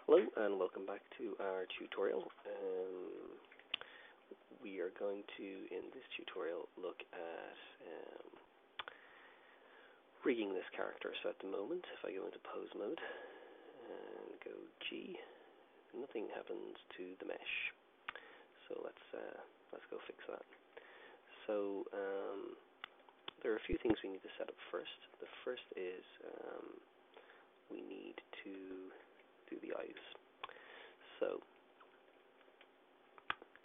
Hello and welcome back to our tutorial. We are going to, in this tutorial, look at rigging this character. So at the moment, if I go into pose mode and go G, nothing happens to the mesh. So let's go fix that. So there are a few things we need to set up first. The first is we need to do the eyes. So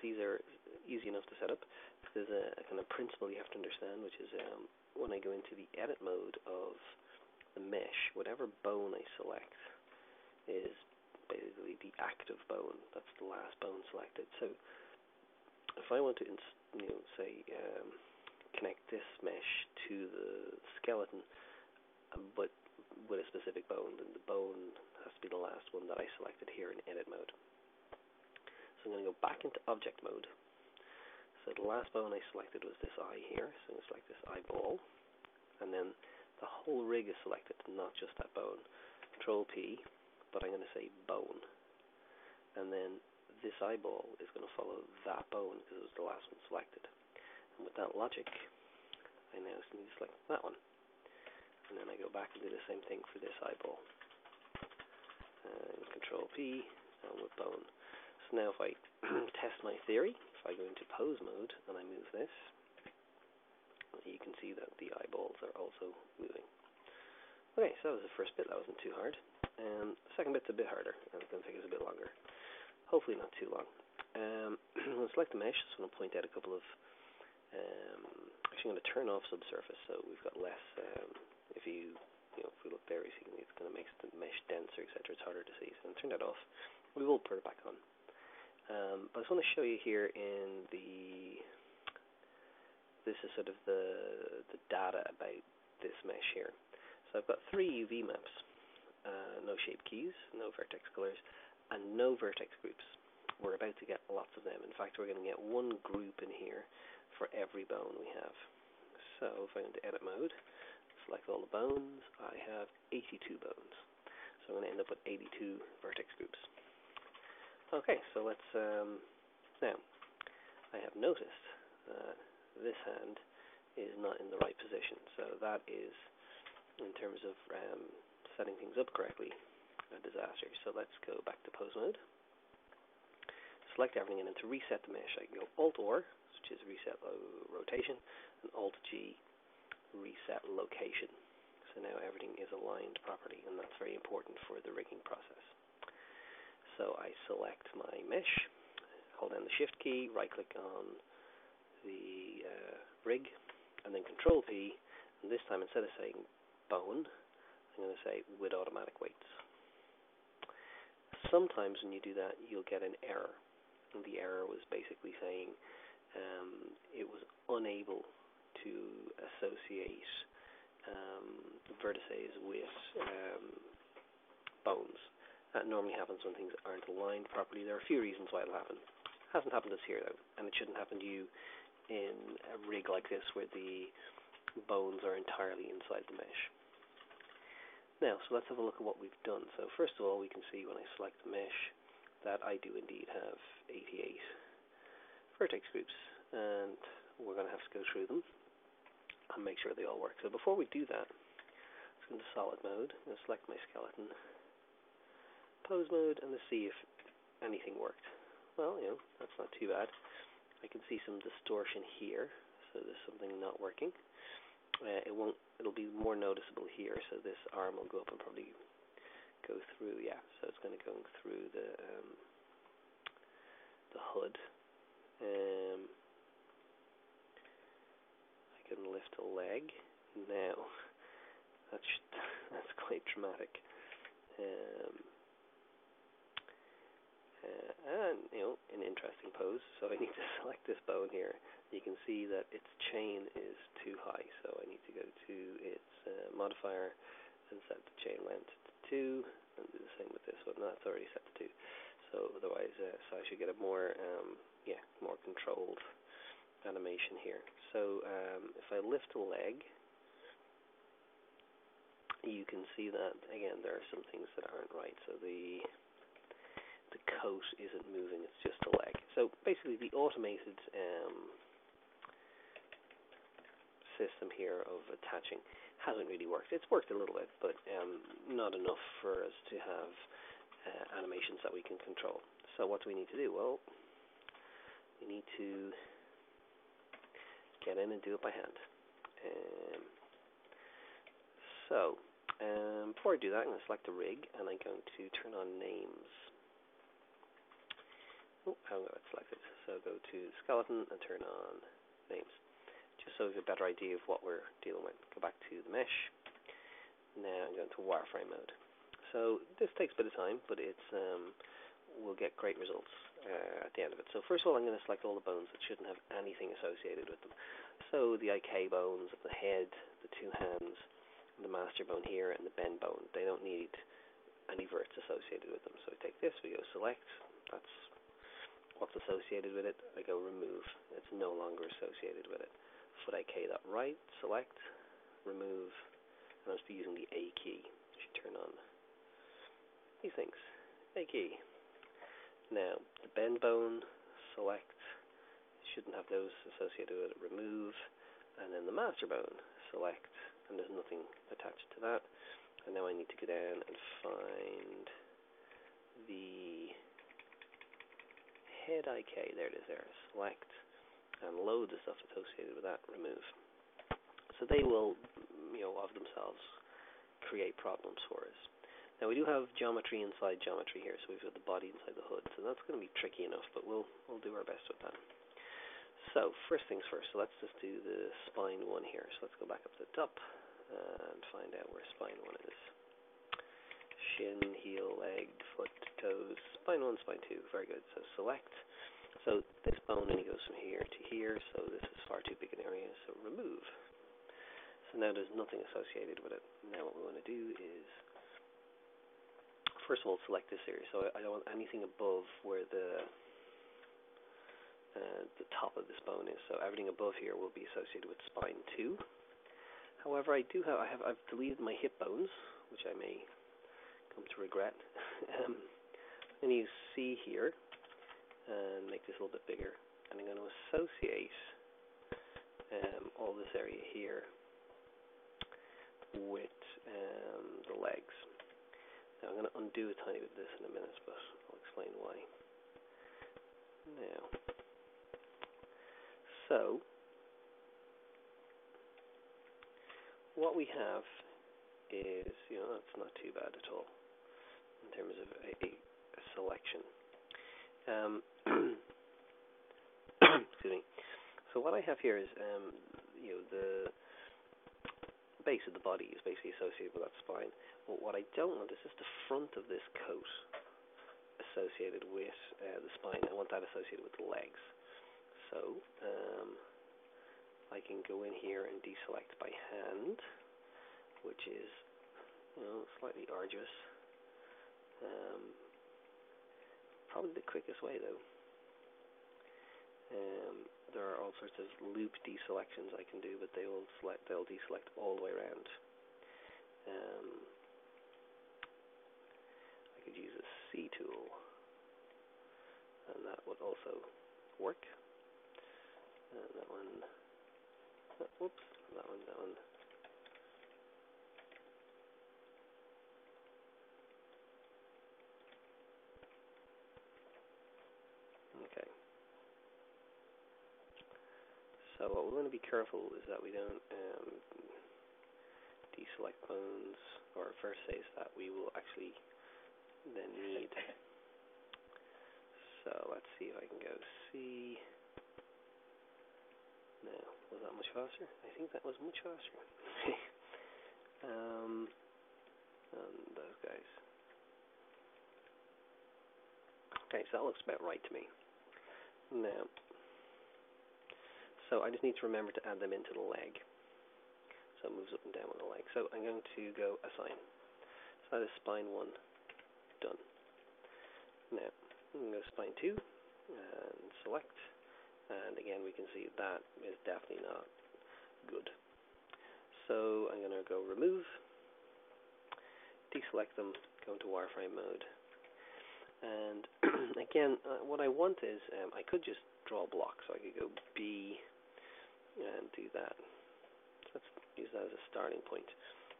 these are easy enough to set up. There's a kind of principle you have to understand, which is when I go into the edit mode of the mesh, whatever bone I select is basically the active bone. That's the last bone selected. So if I want to, say, connect this mesh to the skeleton, but with a specific bone, then the bone has to be the last one that I selected here in edit mode. So I'm going to go back into object mode. So the last bone I selected was this eye here, so I'm going to select this eyeball, and then the whole rig is selected, not just that bone. Control P, but I'm going to say bone, and then this eyeball is going to follow that bone because it was the last one selected. And with that logic, I now need to select that one. And then I go back and do the same thing for this eyeball. And Control P, and with bone. So now if I test my theory, if I go into pose mode and I move this, you can see that the eyeballs are also moving. Okay, so that was the first bit. That wasn't too hard. The second bit's a bit harder, and it's going to take us a bit longer. Hopefully not too long. We'll select the mesh. So I'm going to point out a couple of... actually, I'm going to turn off subsurface, so we've got less... if we look there, you see it's going to make the mesh denser, etc. It's harder to see. So I'm going to turn that off. We will put it back on. But I just want to show you here in the... This is sort of the data about this mesh here. So I've got 3 UV maps, no shape keys, no vertex colors, and no vertex groups. We're about to get lots of them. In fact, we're going to get one group in here for every bone we have. So if I go into edit mode, select all the bones, I have 82 bones. So I'm going to end up with 82 vertex groups. Okay, so let's, now, I have noticed this hand is not in the right position. So that is, in terms of setting things up correctly, a disaster. So let's go back to pose mode. Select everything, and then to reset the mesh, I can go Alt-OR, which is reset rotation, and Alt-G, reset location. So now everything is aligned properly, and that's very important for the rigging process. So I select my mesh, hold down the Shift key, right-click on the rig, and then Control P, and this time instead of saying bone, I'm going to say with automatic weights. Sometimes when you do that, you'll get an error. And the error was basically saying it was unable to associate vertices with bones. That normally happens when things aren't aligned properly. There are a few reasons why it'll happen. It hasn't happened to us here, though, and it shouldn't happen to you in a rig like this where the bones are entirely inside the mesh. Now, so let's have a look at what we've done. So first of all, we can see when I select the mesh that I do indeed have 88 vertex groups, and we're going to have to go through them and make sure they all work. So before we do that, let's go into solid mode. I'm going to select my skeleton, pose mode, and let's see if anything worked. Well, that's not too bad. I can see some distortion here, so there's something not working. It'll be more noticeable here, so this arm will go up and probably go through, so it's going to go through the hood. I can lift a leg. Now, that's quite dramatic. And, an interesting pose. So I need to select this bone here. You can see that its chain is too high, so I need to go to its modifier and set the chain length to 2, and do the same with this one. No, it's already set to 2. So otherwise, so I should get a more, more controlled animation here. So if I lift a leg, you can see that, again, there are some things that aren't right. So the coat isn't moving, it's just a leg. So basically the automated system here of attaching hasn't really worked. It's worked a little bit, but not enough for us to have animations that we can control. So what do we need to do? Well, we need to get in and do it by hand. Before I do that, I'm going to select the rig, and I'm going to turn on names. Oh, I haven't got it selected. So go to skeleton and turn on names, just so we have a better idea of what we're dealing with. Go back to the mesh. Now I'm going to wireframe mode. So this takes a bit of time, but it's we'll get great results at the end of it. So first of all, I'm going to select all the bones that shouldn't have anything associated with them. So the IK bones of the head, the two hands, the master bone here, and the bend bone. They don't need any verts associated with them. So we take this, we go select. That's what's associated with it. I go remove. It's no longer associated with it. Foot IK that right, select, remove, and I'll just be using the A key. I should turn on these things. A key. Now, the bend bone, select, shouldn't have those associated with it, remove, and then the master bone, select, and there's nothing attached to that. And now I need to go down and find the head IK, there it is there, select, and load the stuff associated with that, remove. So they will, of themselves, create problems for us. Now we do have geometry inside geometry here, so we've got the body inside the hood, so that's going to be tricky enough, but we'll do our best with that. So first things first, so let's just do the spine one here. So let's go back up to the top and find out where spine one is. Shin, heel, leg, foot, toes, spine one, spine two, very good. So select. So this bone only goes from here to here, so this is far too big an area, so remove. So now there's nothing associated with it. Now what we want to do is, first of all, select this area. So I don't want anything above where the top of this bone is. So everything above here will be associated with spine 2. However, I've deleted my hip bones, which I may come to regret. I'm going to use C here and make this a little bit bigger. And I'm going to associate all this area here with the legs. Now I'm going to undo a tiny bit of this in a minute, but I'll explain why. Now, so what we have is, that's not too bad at all in terms of a selection. Excuse me. So what I have here is, the base of the body is basically associated with that spine. But what I don't want is just the front of this coat associated with the spine. I want that associated with the legs. So I can go in here and deselect by hand, which is slightly arduous. Probably the quickest way though. There are all sorts of loop deselections I can do, but they'll deselect all the way around. I could use a C tool, and that would also work. And that one, whoops, that one. Okay. So what we're going to be careful is that we don't deselect bones, or vertices that we will actually then need. So let's see if I can go C. No, was that much faster? I think that was much faster. And those guys. Okay, so that looks about right to me. Now, so I just need to remember to add them into the leg. So it moves up and down with the leg. So I'm going to go assign. So that is spine 1 done. Now, I'm going to go spine 2 and select. And again, we can see that is definitely not good. So I'm going to go remove, deselect them, go into wireframe mode. And again, what I want is, I could just draw a block, so I could go B and do that. So let's use that as a starting point,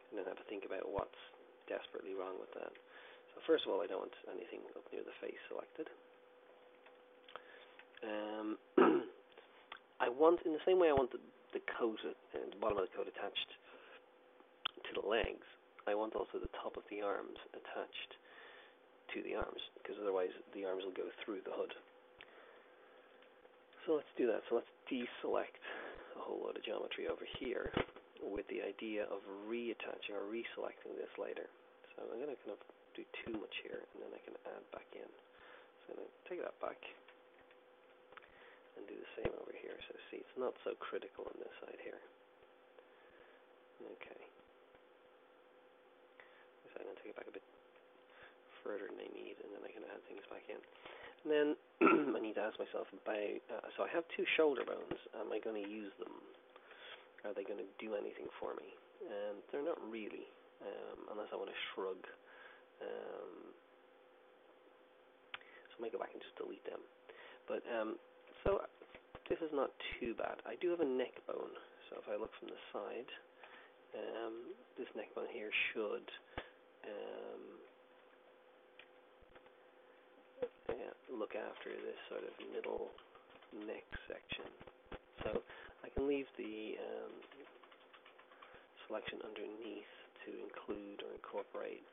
and then have to think about what's desperately wrong with that. So first of all, I don't want anything up near the face selected. I want, in the same way I want the coat, the bottom of the coat attached to the legs, I want also the top of the arms attached to the arms, because otherwise the arms will go through the hood. So let's do that. So let's deselect a whole load of geometry over here with the idea of reattaching or reselecting this later. So I'm going to kind of do too much here, and then I can add back in. So I'm going to take that back and do the same over here. So see, it's not so critical on this side here. Okay. So I'm going to take it back a bit further than I need, and then I can add things back in. And then I need to ask myself about, so I have two shoulder bones. Am I going to use them? Are they going to do anything for me? They're not really, unless I want to shrug. So I might go back and just delete them. But so this is not too bad. I do have a neck bone. So if I look from the side, this neck bone here should look after this sort of middle neck section. So I can leave the selection underneath to include or incorporate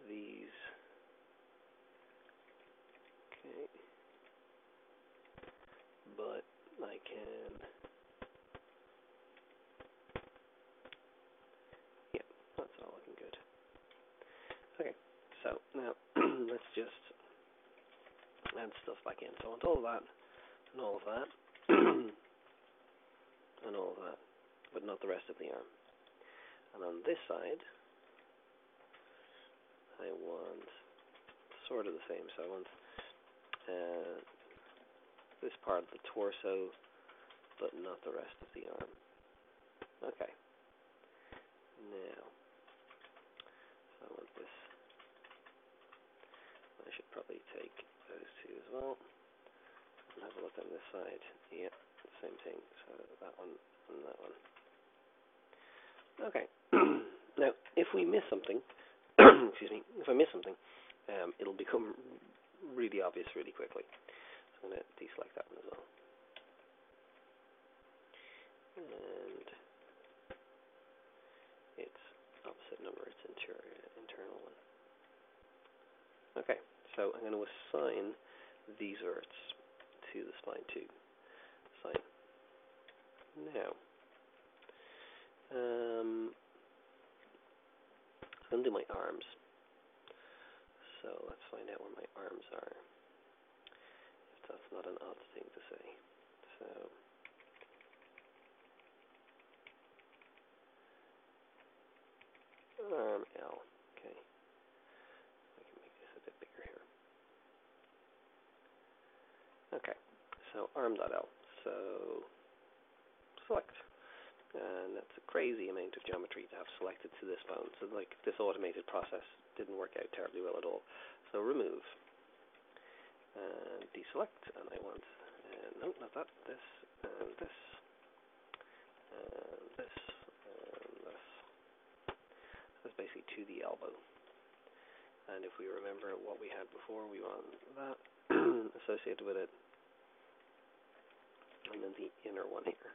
these. Okay. But I can, yeah, that's all looking good. Okay, so now let's just add stuff back in. So I want all of that, and all of that, and all of that, but not the rest of the arm. And on this side, I want sort of the same. So I want this part of the torso, but not the rest of the arm. Okay. Now, so I want this. I should probably take those two as well. And have a look on this side. Yeah, same thing. So that one and that one. Okay. Now, if we miss something, excuse me, if I miss something, it'll become really obvious really quickly. So I'm going to deselect that one as well. And it's opposite number, it's internal one. Okay, so I'm going to assign these verts to the spine 2. Assign. Now, I'm going to do my arms. So let's find out where my arms are. If that's not an odd thing to say. So arm L. Okay. I can make this a bit bigger here. Okay. So arm.L. So select. And that's a crazy amount of geometry to have selected to this bone. So like this automated process didn't work out terribly well at all. So remove and deselect, and I want no, not that. This and this and this and this. That's basically to the elbow. And if we remember what we had before, we want that associated with it, and then the inner one here.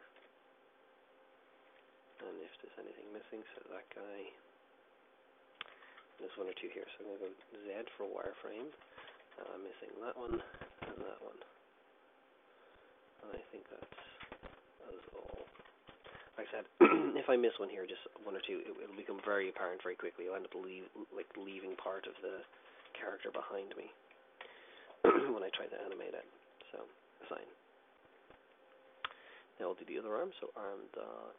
And if there's anything missing, so that guy, there's one or two here. So I'm going to go Z for wireframe. I'm missing that one and that one. And I think that's all. Like I said, if I miss one here, just one or two, it'll become very apparent very quickly. I'll end up leaving part of the character behind me when I try to animate it. So assign. Now I'll do the other arm. So arm dot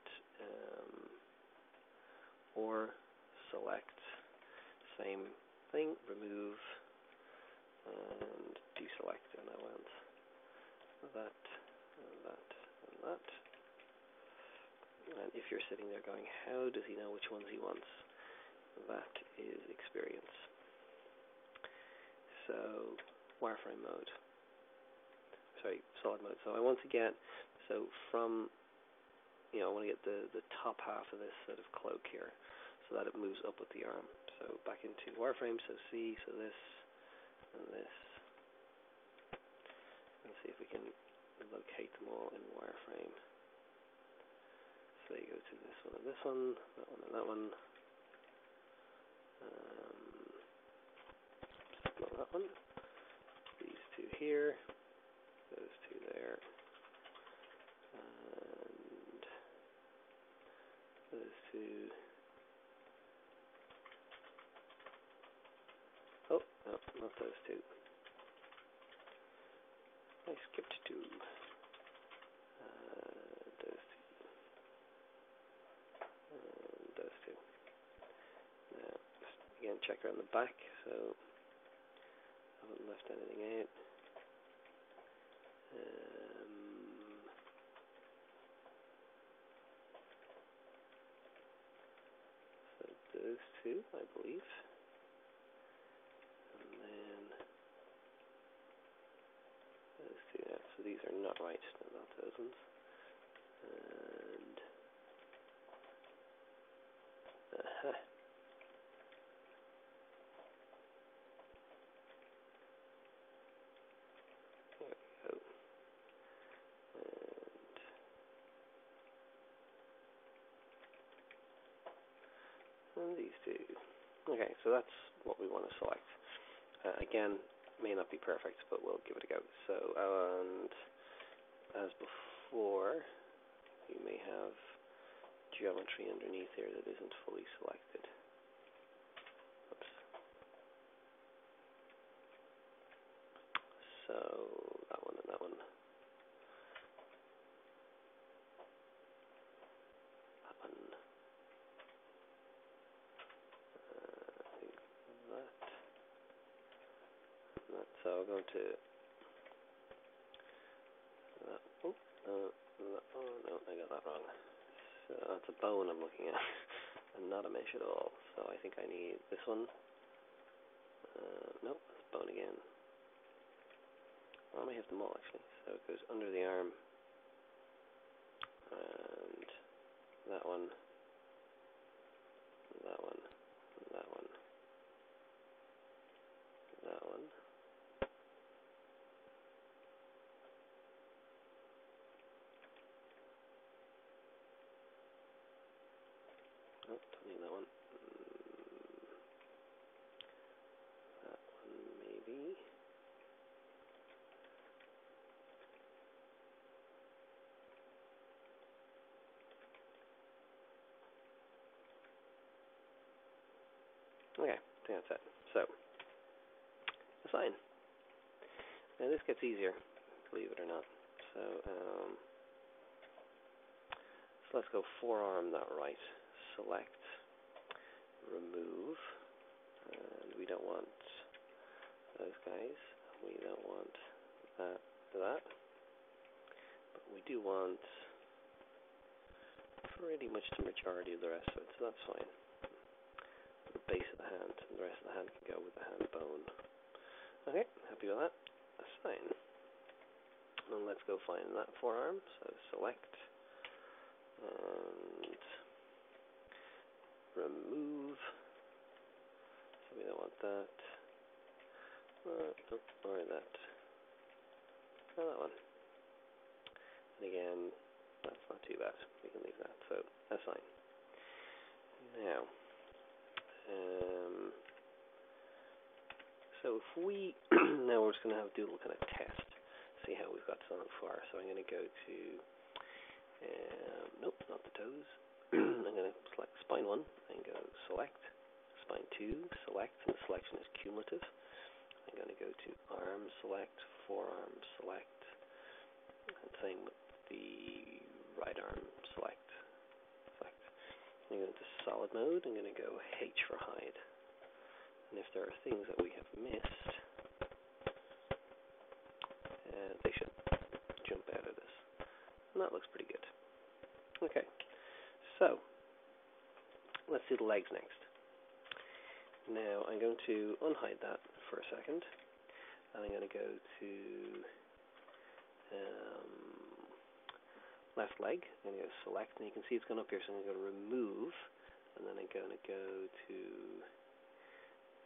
or select, same thing, remove and deselect, and I want that and that and that. And if you're sitting there going, how does he know which ones he wants? That is experience. So wireframe mode. Sorry, solid mode. So I want to get, so from, I want to get the top half of this sort of cloak here, so that it moves up with the arm. So back into wireframe, so C, so this, and this. And see if we can locate them all in wireframe. So you go to this one and this one, that one and that one. Not that one. These two here, those two there, and those two. Oh, no, not those two. I skipped two. Those two. And those two. Now, again, check around the back, so I haven't left anything out. So those two, I believe. And then those two, yeah, so these are not right, no, not those ones. And aha. There we go. And these two. Okay, so that's what we want to select. Again, may not be perfect, but we'll give it a go. So, and as before, you may have geometry underneath here that isn't fully selected. Oops. So, that one and that one. That one. I think that. So I'm going to that. Oh, no, I got that wrong. So that's a bone I'm looking at, and not a mesh at all. So I think I need this one. Nope, that's bone again. I may have them all actually. So it goes under the arm, and that one, that one, that one, that one. Nope, don't need that one. That one maybe. Okay, I think that's it. So, assign. Now this gets easier, believe it or not. So, so let's go forearm that right. Select, remove, and we don't want those guys. We don't want that, but we do want pretty much the majority of the rest of it, so that's fine. The base of the hand, and the rest of the hand can go with the hand bone. Okay, happy with that. Assign. And let's go find that forearm. So select and remove. So we don't want that. Or that. Or that one. And again, that's not too bad. We can leave that. So assign. Now, so if we now we're just going to do a little kind of test, see how we've got so far. So I'm going to go to nope, not the toes. I'm going to select spine 1 and go select. Spine 2, select, and the selection is cumulative. I'm going to go to arm select, forearm select, and same with the right arm select. I'm going to go into solid mode. I'm going to go H for hide. And if there are things that we have missed, they should jump out of this. And that looks pretty good. Okay, so let's do the legs next. Now I'm going to unhide that for a second. and I'm going to go to left leg. I'm going to go select, and you can see it's gone up here, so I'm going to go to remove, and then I'm going to go to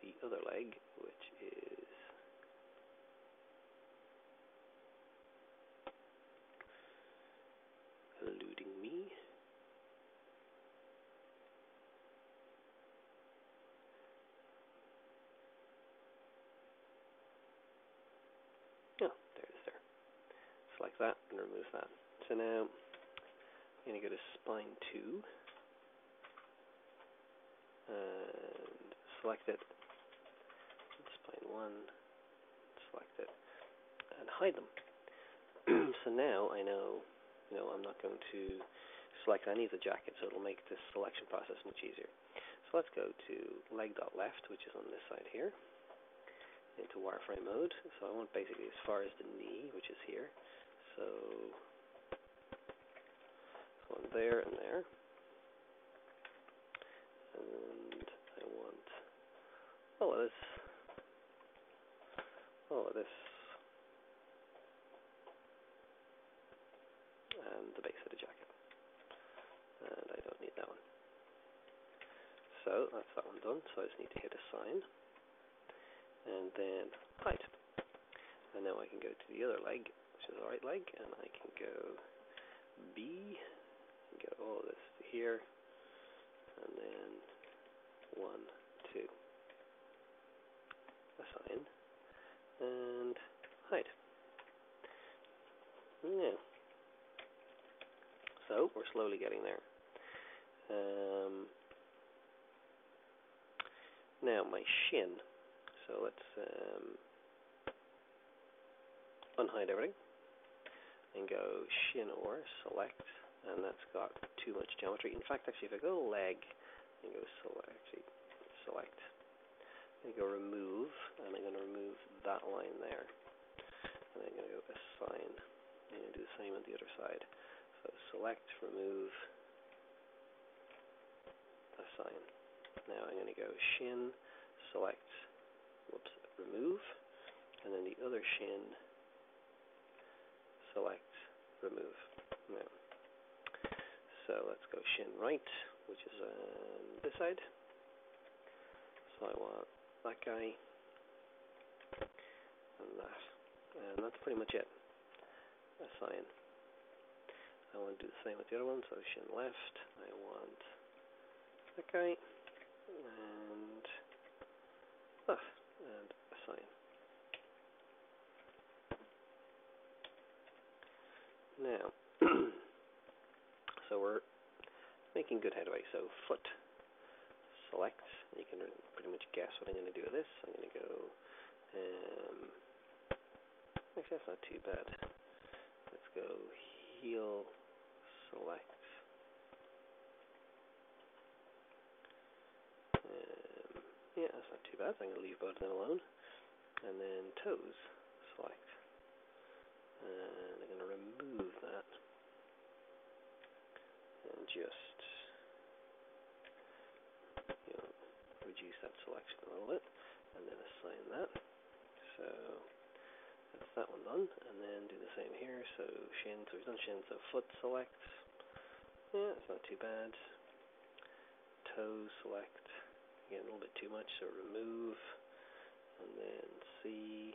the other leg, which is eluding me. Oh, there it is there. Select that and remove that. So now I'm going to go to spine 2 and select it, spine 1, select it, and hide them. So now I know, I'm not going to select any of the jackets, so it'll make this selection process much easier. So let's go to leg.left, which is on this side here, into wireframe mode. So I want basically as far as the knee, which is here. So one there and there. And I want all of this, and the base of the jacket. And I don't need that one. So that's that one done. So I just need to hit assign, and then hide. And now I can go to the other leg, which is the right leg, and I can go B, and get all of this to here, and then 1, 2, assign, and hide. Yeah. So we're slowly getting there. Now my shin. So let's unhide everything and go shin or select, and that's got too much geometry. In fact, actually, if I go leg and go select, and go remove, and I'm going to remove that line there, and I'm going to go assign, and I'm going to do the same on the other side. So select, remove, assign. Now I'm going to go shin, select, remove, and then the other shin, select, remove. Now, so let's go shin right, which is on this side. So I want that guy and that, and that's pretty much it. Assign. I want to do the same with the other one, so shin left. I want that guy and assign. Now, so we're making good headway. So foot, select. You can pretty much guess what I'm going to do with this. I'm going to go, actually that's not too bad. Let's go heel, select. Yeah, that's not too bad. So I'm going to leave both of them alone. And then toes, select. And I'm going to remove that. And just, reduce that selection a little bit. And then assign that. So that's that one done. And then do the same here. So shin, so we've done shin, so foot, select. Yeah, it's not too bad. Toe, select. Again, a little bit too much, so remove. And then C.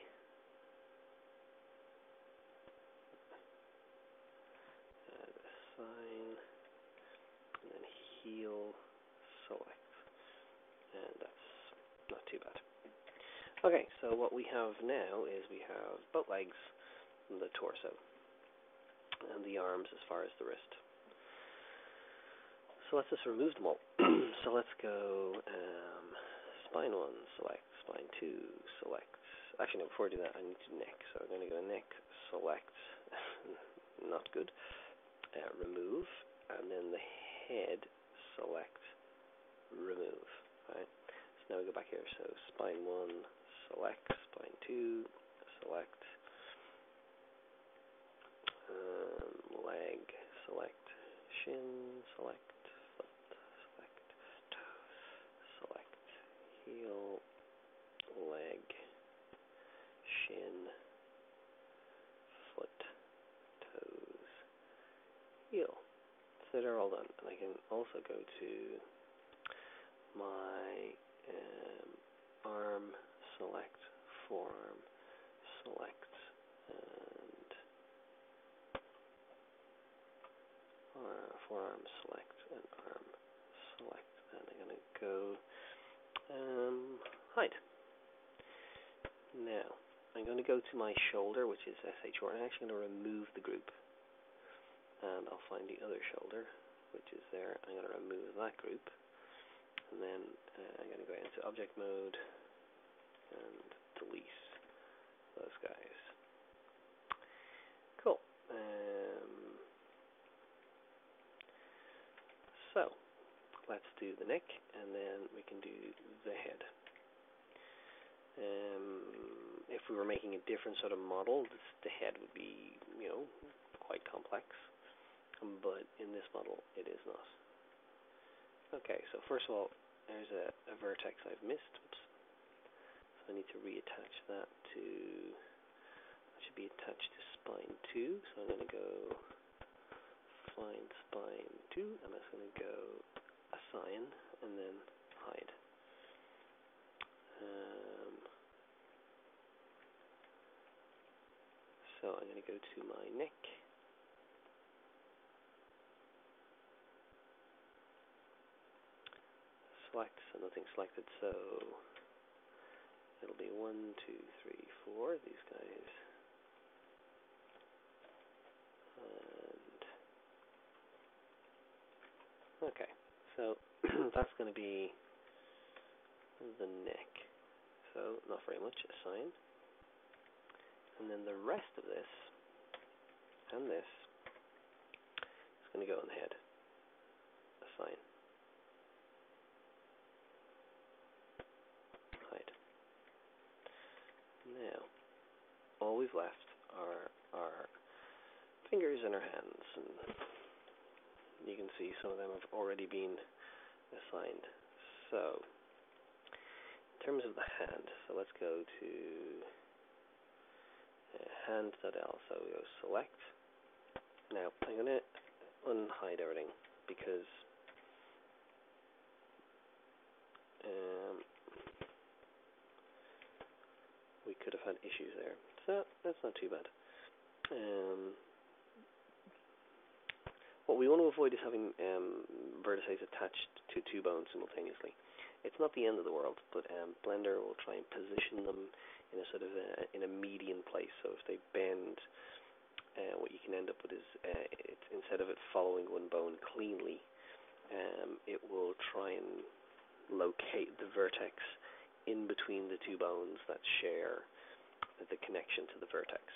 And assign. And then heel, select. And that's not too bad. Okay, so what we have now is we have both legs, and the torso, and the arms as far as the wrist. So let's just remove them all. So let's go spine 1, select, spine 2, select. Actually, no, before I do that, I need to neck. So I'm going to go neck, select, not good, remove, and then the head, select, remove. Right. So now we go back here. So spine 1, select, spine 2, select, leg, select, shin, select, foot, select, toe, select, heel, leg, shin, So they're all done, and I can also go to my arm select, forearm select, and forearm select, and arm select, and I'm going to go hide. Now I'm going to go to my shoulder, which is SH4, and I'm actually going to remove the group, and I'll find the other shoulder, which is there. I'm going to remove that group, and then I'm going to go into object mode and delete those guys. Cool. So let's do the neck, and then we can do the head. If we were making a different sort of model, the head would be, quite complex. But in this model, it is not. Okay, so first of all, there's a vertex I've missed. Oops. So I need to reattach that to. That should be attached to spine 2. So I'm going to go find spine 2, and that's going to go assign, and then hide. So I'm going to go to my neck. Select, so nothing selected, so it'll be 1, 2, 3, 4, these guys. And okay, so that's going to be the neck. So not very much, assign. And then the rest of this and this is going to go on the head. Assign. Hide. Now, all we've left are our fingers and our hands, and you can see some of them have already been assigned. So, in terms of the hand, so let's go to hand.l, so we go select. Now, I'm going to unhide everything because we could have had issues there. So, that's not too bad. What we want to avoid is having vertices attached to two bones simultaneously. It's not the end of the world, but Blender will try and position them in a sort of in a median place. So if they bend, what you can end up with is instead of it following one bone cleanly, it will try and locate the vertex in between the two bones that share the connection to the vertex.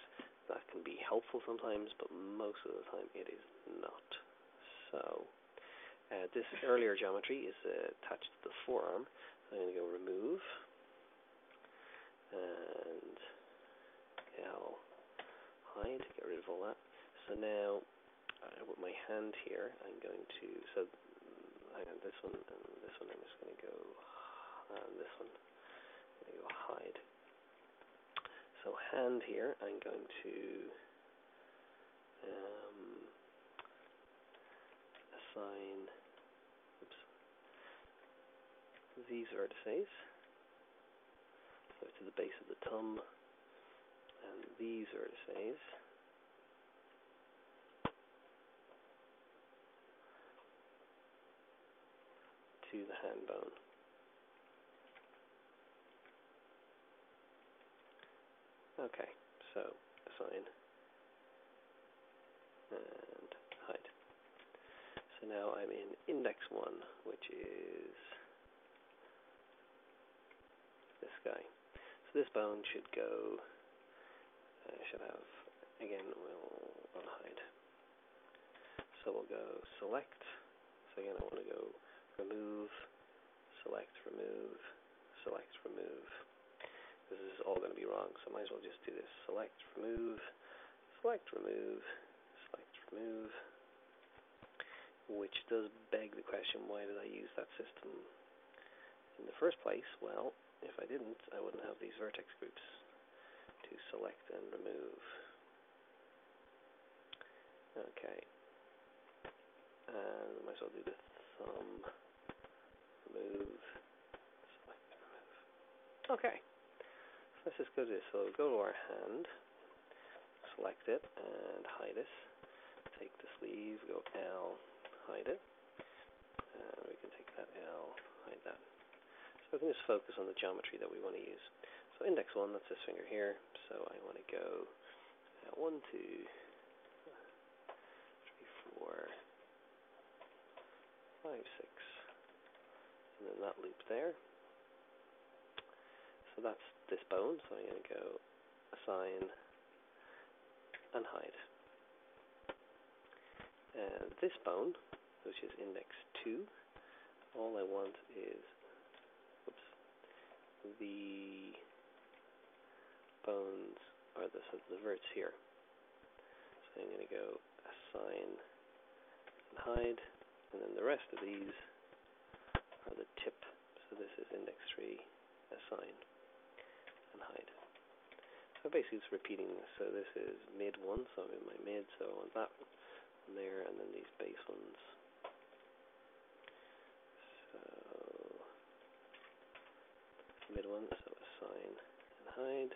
That can be helpful sometimes, but most of the time it is not. So this earlier geometry is attached to the forearm. So I'm going to go remove, and L hide, get rid of all that. So now with my hand here, I'm going to, so hang on, this one and this one, I'm just going to go, and this one, I'm going to go hide. So hand here, I'm going to assign these vertices, so to the base of the thumb, and these vertices to the hand bone. Okay, so assign and hide. So now I'm in index 1, which is this guy. So this bone should go, should have, again, we'll unhide. So we'll go select. So again, I want to go remove, select, remove, select, remove. This is all going to be wrong, so I might as well just do this. Select, remove, select, remove, select, remove. Which does beg the question, why did I use that system in the first place? Well, if I didn't, I wouldn't have these vertex groups to select and remove. Okay. and I might as well do the thumb, remove, select, remove. Okay, so let's just go to this. So go to our hand, select it, and hide it. Take the sleeve, go L, hide it, and we can take that L, hide that. So we can just focus on the geometry that we want to use. So index 1, that's this finger here, so I want to go 1, 2, 3, 4, 5, 6, and then that loop there. So that's this bone, so I'm going to go assign and hide. And this bone, which is index 2, all I want is, oops, the bones are the verts here. So I'm going to go assign and hide, and then the rest of these are the tip. So this is index 3, assign and hide. So basically it's repeating this. So this is mid 1, so I'm in my mid, so I want that one there, and then these base ones. So mid 1, so assign and hide.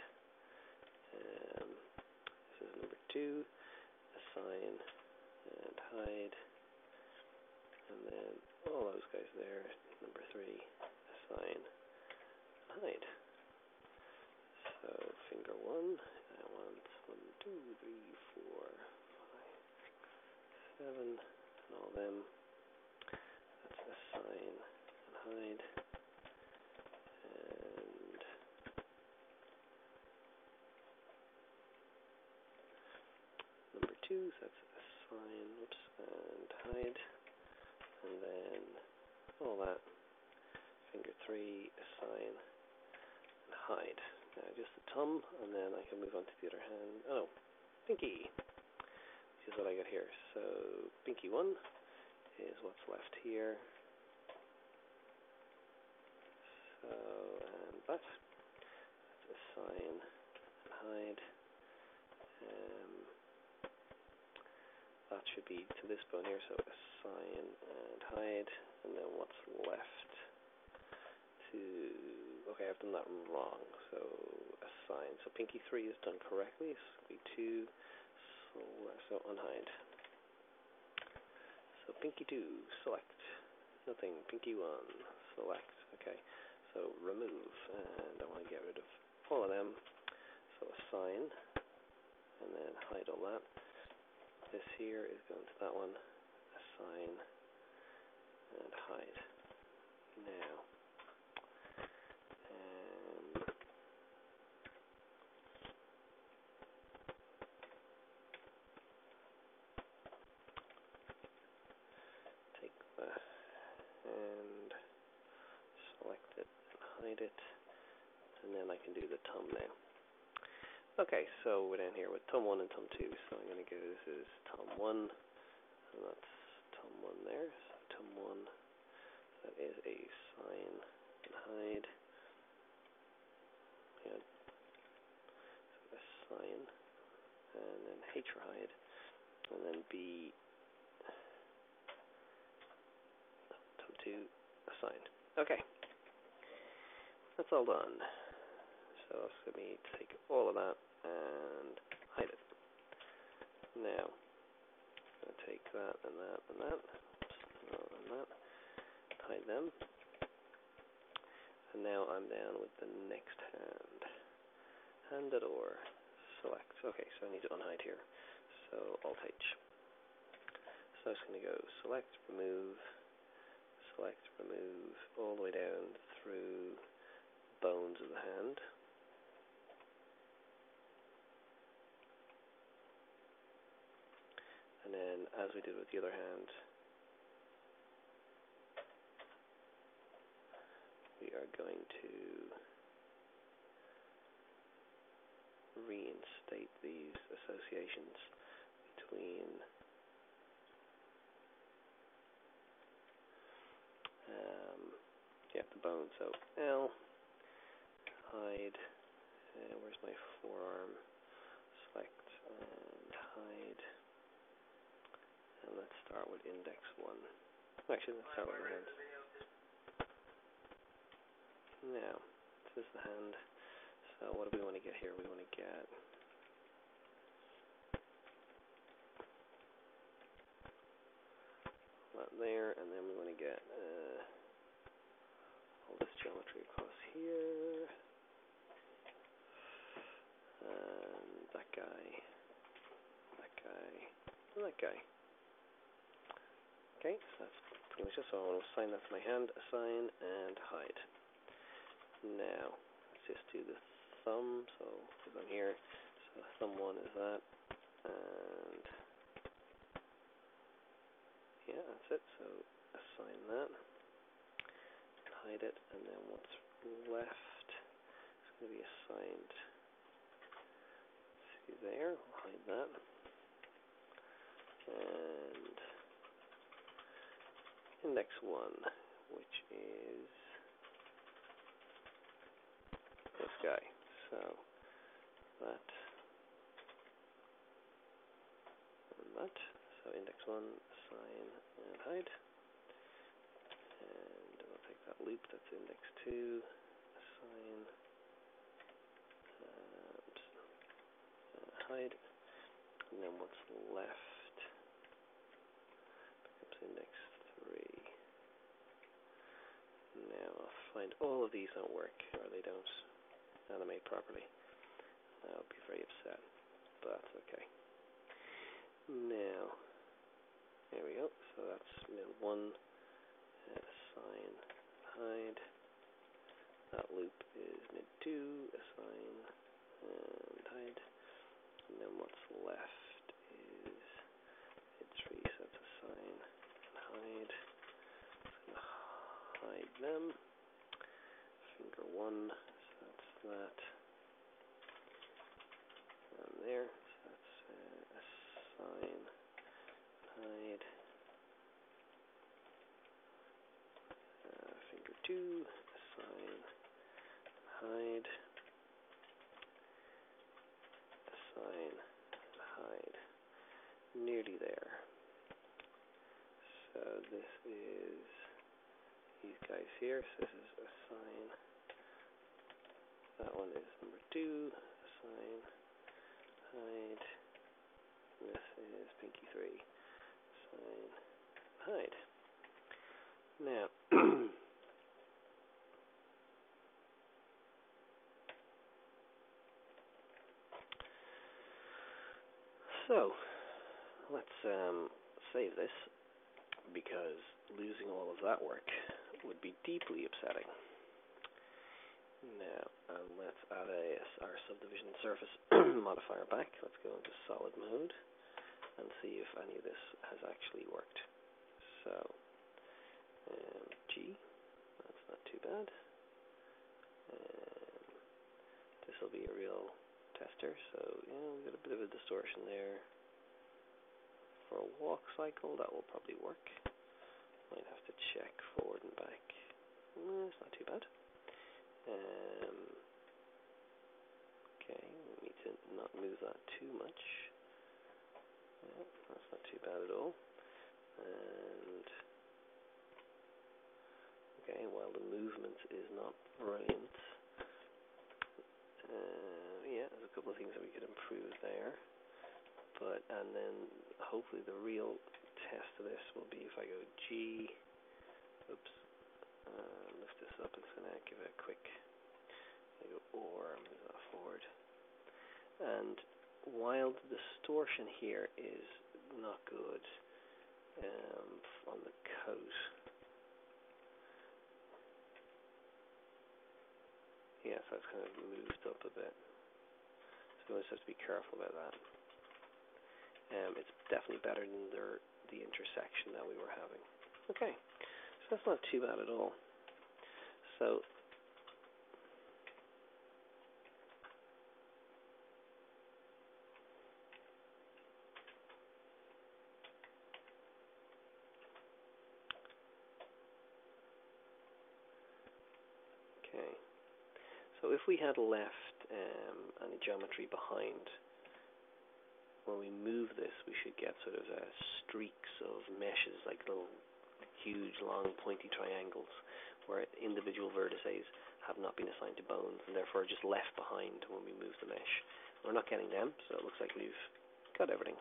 This is number 2, assign and hide, and then all those guys there, number 3, assign and hide. So finger 1, I want 1, 2, 3, 4, 5, 6, 7, and all them. That's assign and hide. And number 2, so that's assign, oops, and hide. And then all that. Finger 3, assign and hide. Now just the thumb, and then I can move on to the other hand. Oh, pinky, which is what I got here. So pinky 1 is what's left here. So, and that's assign and hide. That should be to this bone here, so assign and hide, and then what's left to, okay, I've done that wrong, so assign, so pinky 3 is done correctly, so it'll be 2, so unhide. So pinky 2, select, nothing, pinky 1, select, okay, so remove, and I want to get rid of all of them, so assign, and then hide all that. This here is going to that one, assign and hide. Now, take that and select it and hide it, and then I can do the thumb now. Okay, so we're down here with thumb 1 and thumb 2, so I'm going to go, this is thumb 1, and that's thumb 1 there, so thumb 1, that is a sign and hide, yeah, so assign, and then H for hide, and then B, thumb 2, assign. Okay, that's all done. So let me take all of that and hide it. Now, I'm going to take that and that and that, and that, hide them. And now I'm down with the next hand. Handed or select. Okay, so I need to unhide here. So Alt H. So I'm just going to go select, remove, all the way down through bones of the hand. And then, as we did with the other hand, we are going to reinstate these associations between the bones. So L, hide, where's my forearm? Select and hide. And let's start with index 1. Actually, let's start with the hand. Now, this is the hand. So what do we want to get here? We want to get that there, and then we want to get all this geometry across here, and that guy, that guy, and that guy. Okay, so that's pretty much it. So I want to assign that to my hand, assign, and hide. Now, let's just do the thumb. So put them here. So thumb 1 is that, and yeah, that's it. So assign that, hide it, and then what's left is going to be assigned to there. I'll hide that, and index 1, which is this guy. So that and that. So index 1, assign, and hide. And we'll take that loop, that's index 2, assign, and hide. And then what's left becomes index 3. Now I'll find all of these don't work, or they don't animate properly. I'll be very upset, but that's okay. Now, there we go. So that's mid 1, assign, hide. That loop is mid 2, assign, and hide. And then what's left is mid 3, so that's assign, and hide. Hide them. Finger 1, so that's that. And there, so that's assign, hide. Finger 2, assign, hide. Assign, hide. Nearly there. So this is these guys here. So this is assign. That one is number 2, assign, hide. This is pinky 3, assign, hide. Now, so let's save this, because losing all of that work would be deeply upsetting. Now, let's add our subdivision surface modifier back. Let's go into solid mode and see if any of this has actually worked. So, G, that's not too bad. This will be a real tester, so we've got a bit of a distortion there. For a walk cycle, that will probably work. Might have to check forward and back. It's not too bad. Okay, we need to not move that too much. That's not too bad at all. And okay, while the movement is not brilliant, yeah, there's a couple of things that we could improve there. And then hopefully the real test of this will be if I go G, lift this up, it's going to give it a quick, I go OR, move that forward. And while the distortion here is not good on the coat, yeah, so it's kind of moved up a bit. So we just have to be careful about that. It's definitely better than the intersection that we were having. Okay, so that's not too bad at all. So if we had left any geometry behind when we move this, we should get sort of streaks of meshes, like little huge, long, pointy triangles, where individual vertices have not been assigned to bones, and therefore are just left behind when we move the mesh. We're not getting them, so it looks like we've got everything.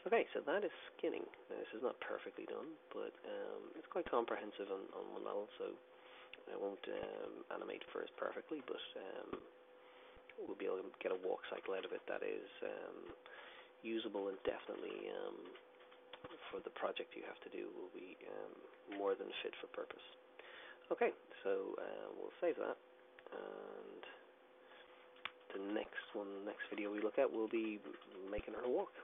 Okay, so that is skinning. Now, this is not perfectly done, but it's quite comprehensive on one level, so I won't animate for it perfectly, but we'll be able to get a walk cycle out of it that is usable, and definitely for the project you have to do will be more than fit for purpose. Okay, so we'll save that, and the next video we look at will be making her walk.